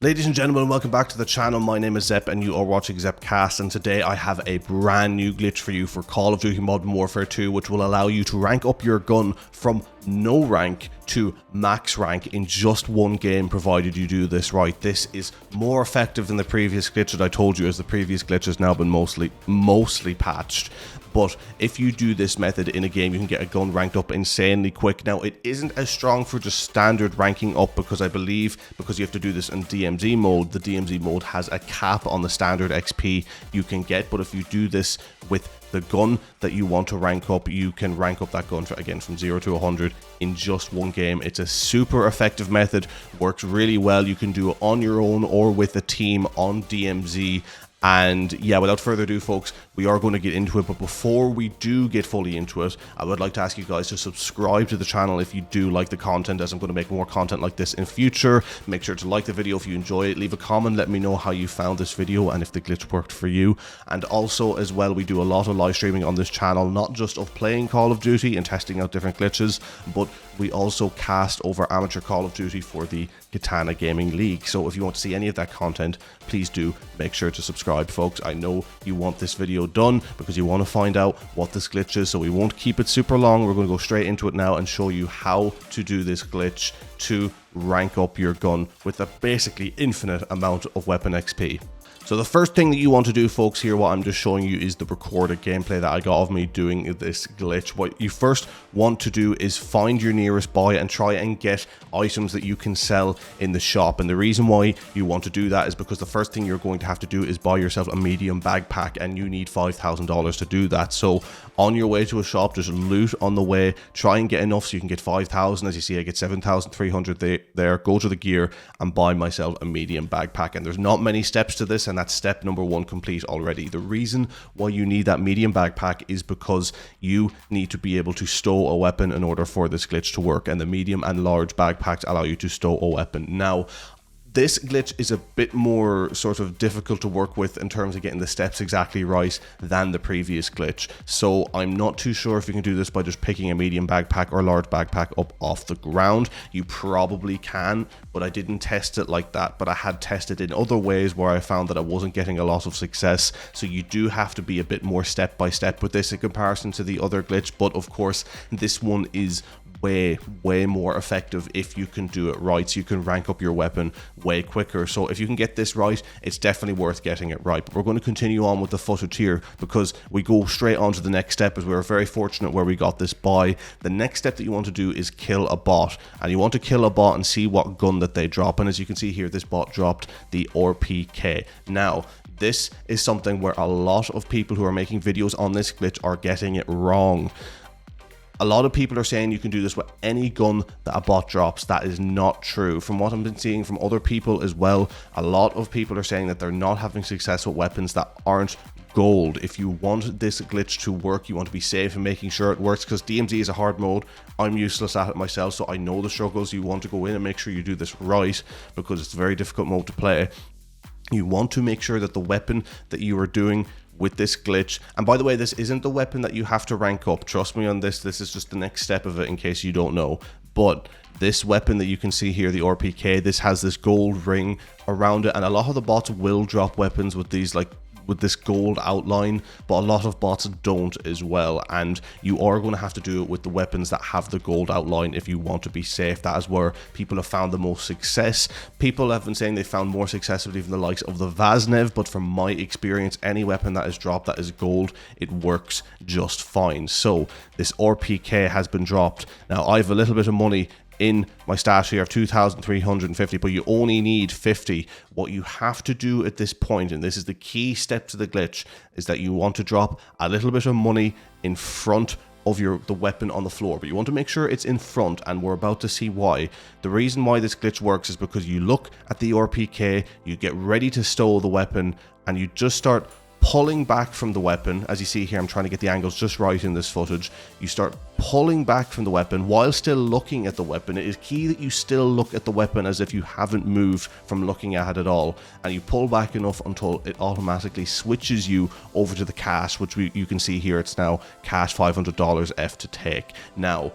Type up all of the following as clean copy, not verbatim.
Ladies and gentlemen, welcome back to the channel. My name is Zep and you are watching Zepcast, and today I have a brand new glitch for you for Call of Duty Modern Warfare 2, which will allow you to rank up your gun from no rank to max rank in just one game, provided you do this right. This is more effective than the previous glitch that I told you, as the previous glitch has now been mostly patched. But if you do this method in a game, you can get a gun ranked up insanely quick. Now, it isn't as strong for just standard ranking up, because I believe because you have to do this in DMZ mode, the DMZ mode has a cap on the standard XP you can get. But if you do this with the gun that you want to rank up, you can rank up that gun again from 0 to 100 in just one game. It's a super effective method, works really well. You can do it on your own or with a team on DMZ. And yeah, without further ado, folks, we are going to get into it. But before we do get fully into it, I would like to ask you guys to subscribe to the channel if you do like the content, as I'm going to make more content like this in future. Make sure to like the video if you enjoy it. Leave a comment, let me know how you found this video and if the glitch worked for you. And also as well, we do a lot of live streaming on this channel, not just of playing Call of Duty and testing out different glitches, but we also cast over amateur Call of Duty for the Katana Gaming League. So if you want to see any of that content, please do make sure to subscribe, folks. I know you want this video done because you want to find out what this glitch is, so we won't keep it super long. We're going to go straight into it now and show you how to do this glitch to rank up your gun with a basically infinite amount of weapon XP. So the first thing that you want to do, folks, here, what I'm just showing you is the recorded gameplay that I got of me doing this glitch. What you first want to do is find your nearest buy and try and get items that you can sell in the shop. And the reason why you want to do that is because the first thing you're going to have to do is buy yourself a medium backpack, and you need $5,000 to do that. So on your way to a shop, just loot on the way, try and get enough so you can get 5,000. As you see, I get 7,300 there. Go to the gear and buy myself a medium backpack. And there's not many steps to this, and that's step number one complete already. The reason why you need that medium backpack is because you need to be able to stow a weapon in order for this glitch to work, and the medium and large backpacks allow you to stow a weapon. Now, this glitch is a bit more sort of difficult to work with in terms of getting the steps exactly right than the previous glitch. So I'm not too sure if you can do this by just picking a medium backpack or large backpack up off the ground. You probably can, but I didn't test it like that. But I had tested in other ways where I found that I wasn't getting a lot of success. So you do have to be a bit more step by step with this in comparison to the other glitch. But of course, this one is way more effective if you can do it right, so you can rank up your weapon way quicker. So if you can get this right, it's definitely worth getting it right. But we're going to continue on with the footage here because we go straight on to the next step, as we were very fortunate where we got this buy. The next step that you want to do is kill a bot, and you want to kill a bot and see what gun that they drop. And as you can see here, this bot dropped the RPK. Now, this is something where a lot of people who are making videos on this glitch are getting it wrong. A lot of people are saying you can do this with any gun that a bot drops. That is not true. From what I've been seeing from other people as well, a lot of people are saying that they're not having success with weapons that aren't gold. If you want this glitch to work, you want to be safe and making sure it works, because DMZ is a hard mode. I'm useless at it myself, so I know the struggles. You want to go in and make sure you do this right, because it's a very difficult mode to play. You want to make sure that the weapon that you are doing with this glitch, and by the way, this isn't the weapon that you have to rank up, trust me on this. This is just the next step of it in case you don't know. But this weapon that you can see here, the RPK, this has this gold ring around it, and a lot of the bots will drop weapons with these, like with this gold outline, but a lot of bots don't as well, and you are going to have to do it with the weapons that have the gold outline if you want to be safe. That is where people have found the most success. People have been saying they found more success with even the likes of the Vaznev, but from my experience, any weapon that is dropped that is gold, it works just fine. So this RPK has been dropped. Now, I have a little bit of money in my stash here of 2,350, but you only need 50. What you have to do at this point, and this is the key step to the glitch, is that you want to drop a little bit of money in front of the weapon on the floor, but you want to make sure it's in front, and we're about to see why. The reason why this glitch works is because you look at the RPK, you get ready to stow the weapon, and you just start pulling back from the weapon. As you see here, I'm trying to get the angles just right in this footage. You start pulling back from the weapon while still looking at the weapon. It is key that you still look at the weapon as if you haven't moved from looking at it at all, and you pull back enough until it automatically switches you over to the cash, which you can see here. It's now cash $500 F to take. Now,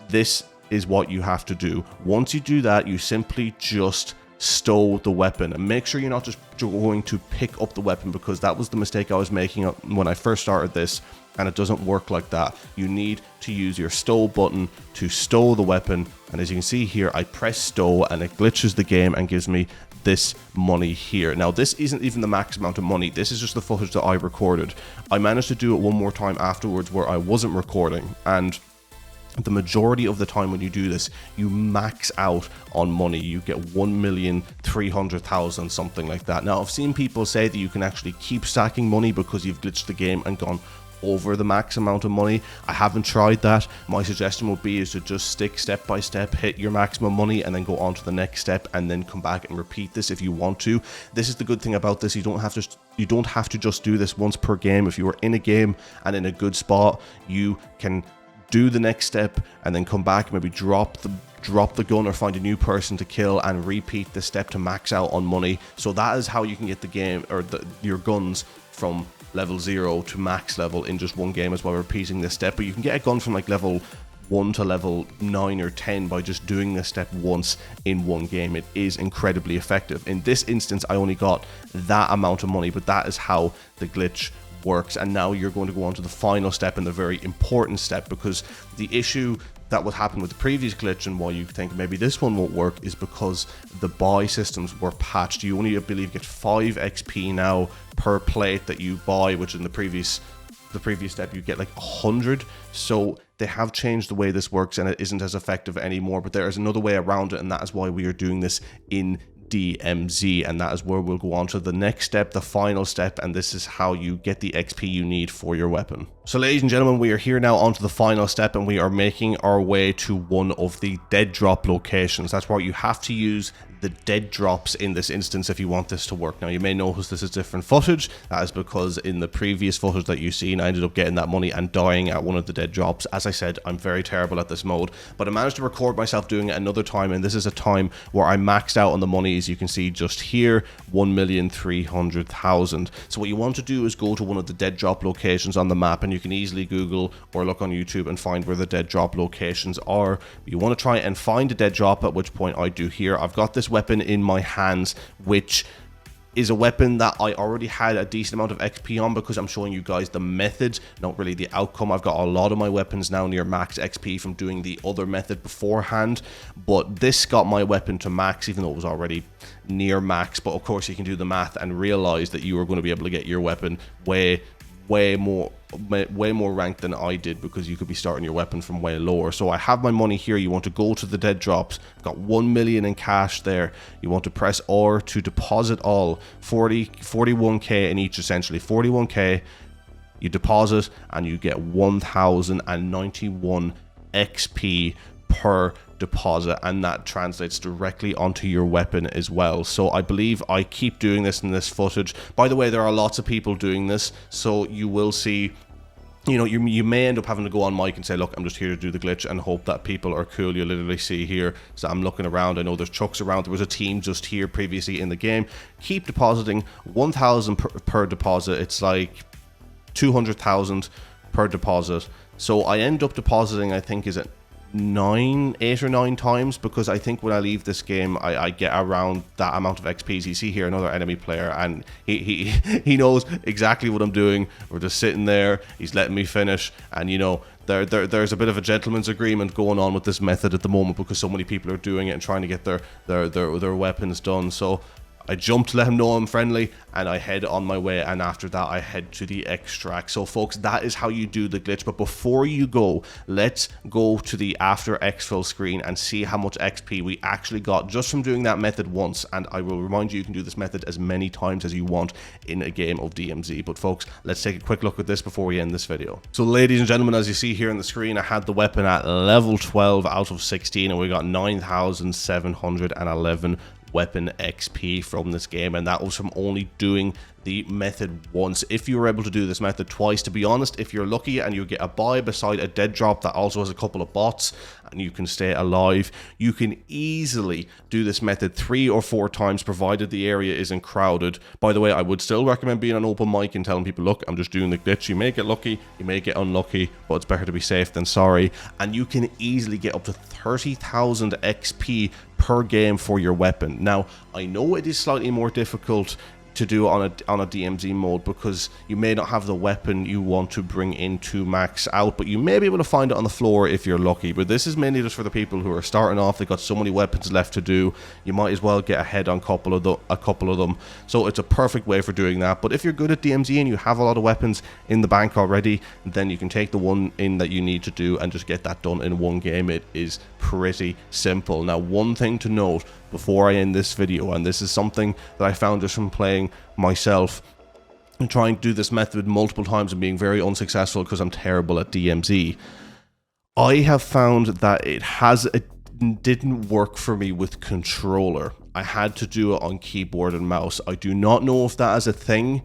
this is what you have to do. Once you do that, you simply just stow the weapon, and make sure you're not just going to pick up the weapon, because that was the mistake I was making when I first started this, and it doesn't work like that. You need to use your stow button to stow the weapon, and as you can see here, I press stow and it glitches the game and gives me this money here. Now this isn't even the max amount of money, this is just the footage that I recorded. I managed to do it one more time afterwards where I wasn't recording, and the majority of the time when you do this, you max out on money. You get 1,300,000, something like that. Now I've seen people say that you can actually keep stacking money because you've glitched the game and gone over the max amount of money. I haven't tried that. My suggestion would be is to just stick step by step, hit your maximum money, and then go on to the next step, and then come back and repeat this if you want to. This is the good thing about this. You don't have to just do this once per game. If you are in a game and in a good spot, you can do the next step and then come back, maybe drop the gun or find a new person to kill and repeat the step to max out on money. So that is how you can get the game or your guns from level 0 to max level in just one game, as by repeating this step. But you can get a gun from like level 1 to level 9 or 10 by just doing this step once in one game. It is incredibly effective. In this instance, I only got that amount of money, but that is how the glitch works. And now you're going to go on to the final step, and the very important step, because the issue that would happen with the previous glitch and why you think maybe this one won't work is because the buy systems were patched. You only, I believe, get 5 XP now per plate that you buy, which in the previous step you get like 100. So they have changed the way this works, and it isn't as effective anymore. But there is another way around it, and that is why we are doing this in DMZ, and that is where we'll go on to the next step, the final step, and this is how you get the XP you need for your weapon. So ladies and gentlemen, we are here now onto the final step, and we are making our way to one of the dead drop locations. That's why you have to use the dead drops in this instance if you want this to work. Now you may notice this is different footage. That is because in the previous footage that you've seen, I ended up getting that money and dying at one of the dead drops. As I said, I'm very terrible at this mode, but I managed to record myself doing it another time, and this is a time where I maxed out on the money, as you can see just here, 1,300,000. So what you want to do is go to one of the dead drop locations on the map, and you can easily Google or look on YouTube and find where the dead drop locations are. You want to try and find a dead drop, at which point I do here. I've got this weapon in my hands, which is a weapon that I already had a decent amount of XP on, because I'm showing you guys the method, not really the outcome. I've got a lot of my weapons now near max XP from doing the other method beforehand, but this got my weapon to max, even though it was already near max. But of course you can do the math and realize that you are going to be able to get your weapon way more ranked than I did, because you could be starting your weapon from way lower. So I have my money here. You want to go to the dead drops. I've got 1 million in cash there. You want to press R to deposit all, 41k in each, essentially 41k. You deposit and you get 1,091 XP per deposit, and that translates directly onto your weapon as well. So I believe I keep doing this in this footage. By the way, there are lots of people doing this, so you will see, you know, you may end up having to go on mic and say, look, I'm just here to do the glitch, and hope that people are cool. You literally see here, so I'm looking around, I know there's trucks around, there was a team just here previously in the game. Keep depositing 1,000 per deposit. It's like 200,000 per deposit. So I end up depositing, I think, is it 8 or 9 times, because I think when I leave this game I get around that amount of XPs. You see here another enemy player, and he knows exactly what I'm doing. We're just sitting there, he's letting me finish, and you know, there's a bit of a gentleman's agreement going on with this method at the moment, because so many people are doing it and trying to get their weapons done. So I jump to let him know I'm friendly, and I head on my way, and after that I head to the extract. So folks, that is how you do the glitch. But before you go, let's go to the after exfil screen and see how much XP we actually got just from doing that method once. And I will remind you can do this method as many times as you want in a game of DMZ. But folks, let's take a quick look at this before we end this video. So ladies and gentlemen, as you see here on the screen, I had the weapon at level 12 out of 16, and we got 9,711 weapon XP from this game, and that was from only doing the method once. If you were able to do this method twice, to be honest, if you're lucky and you get a buy beside a dead drop that also has a couple of bots and you can stay alive, you can easily do this method 3 or 4 times provided the area isn't crowded. By the way, I would still recommend being on open mic and telling people, look, I'm just doing the glitch. You may get lucky, you may get unlucky, but it's better to be safe than sorry. And you can easily get up to 30,000 XP per game for your weapon. Now, I know it is slightly more difficult to do on a DMZ mode because you may not have the weapon you want to bring into max out, but you may be able to find it on the floor if you're lucky. But this is mainly just for the people who are starting off. They've got so many weapons left to do, you might as well get ahead on a couple of them. So it's a perfect way for doing that. But if you're good at DMZ and you have a lot of weapons in the bank already, then you can take the one in that you need to do and just get that done in one game. It is pretty simple. Now, one thing to note before I end this video, and this is something that I found just from playing myself and trying to do this method multiple times and being very unsuccessful because I'm terrible at DMZ, I have found that it didn't work for me with controller. I had to do it on keyboard and mouse. I do not know if that is a thing.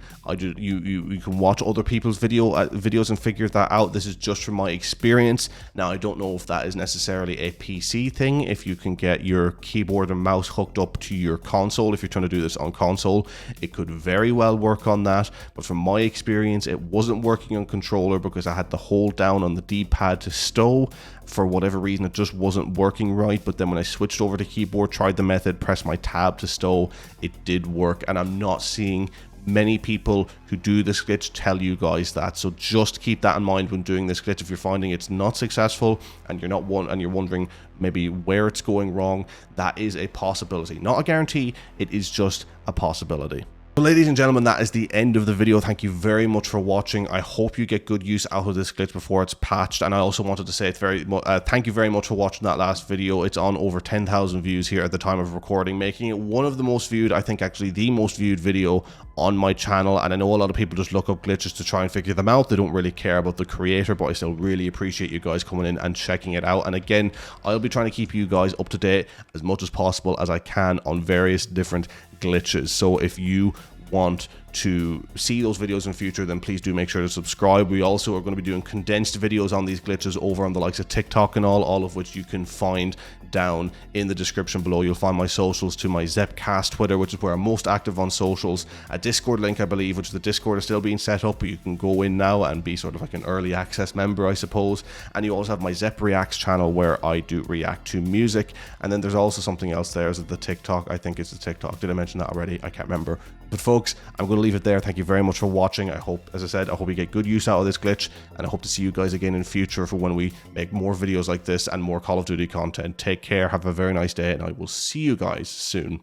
You can watch other people's videos and figure that out. This is just from my experience. Now, I don't know if that is necessarily a PC thing, if you can get your keyboard and mouse hooked up to your console. If you're trying to do this on console, it could very well work on that. But from my experience, it wasn't working on controller because I had to hold down on the D-pad to stow. For whatever reason, it just wasn't working right. But then when I switched over to keyboard, tried the method, pressed my tab to stow, it did work. And I'm not seeing many people who do this glitch tell you guys that. So just keep that in mind when doing this glitch. If you're finding it's not successful and you're wondering maybe where it's going wrong, that is a possibility. Not a guarantee, it is just a possibility. So ladies and gentlemen, that is the end of the video. Thank you very much for watching. I hope you get good use out of this glitch before it's patched. And I also wanted to say thank you very much for watching that last video. It's on over 10,000 views here at the time of recording, making it one of the most viewed, I think actually the most viewed video on my channel. And I know a lot of people just look up glitches to try and figure them out. They don't really care about the creator, but I still really appreciate you guys coming in and checking it out. And again, I'll be trying to keep you guys up to date as much as possible as I can on various different glitches. So if you want to see those videos in future, then please do make sure to subscribe. We also are going to be doing condensed videos on these glitches over on the likes of TikTok and all of which you can find down in the description below. You'll find my socials to my Zepcast Twitter, which is where I'm most active on socials, a Discord link, I believe, which the Discord is still being set up, but you can go in now and be sort of like an early access member, I suppose. And you also have my Zep Reacts channel where I do react to music. And then there's also something else there, is it the TikTok? I think it's the TikTok. Did I mention that already? I can't remember. But folks, I'm going to leave it there. Thank you very much for watching. I hope, as I said, I hope you get good use out of this glitch, and I hope to see you guys again in future for when we make more videos like this and more Call of Duty content. Take care, have a very nice day, and I will see you guys soon.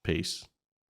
Peace.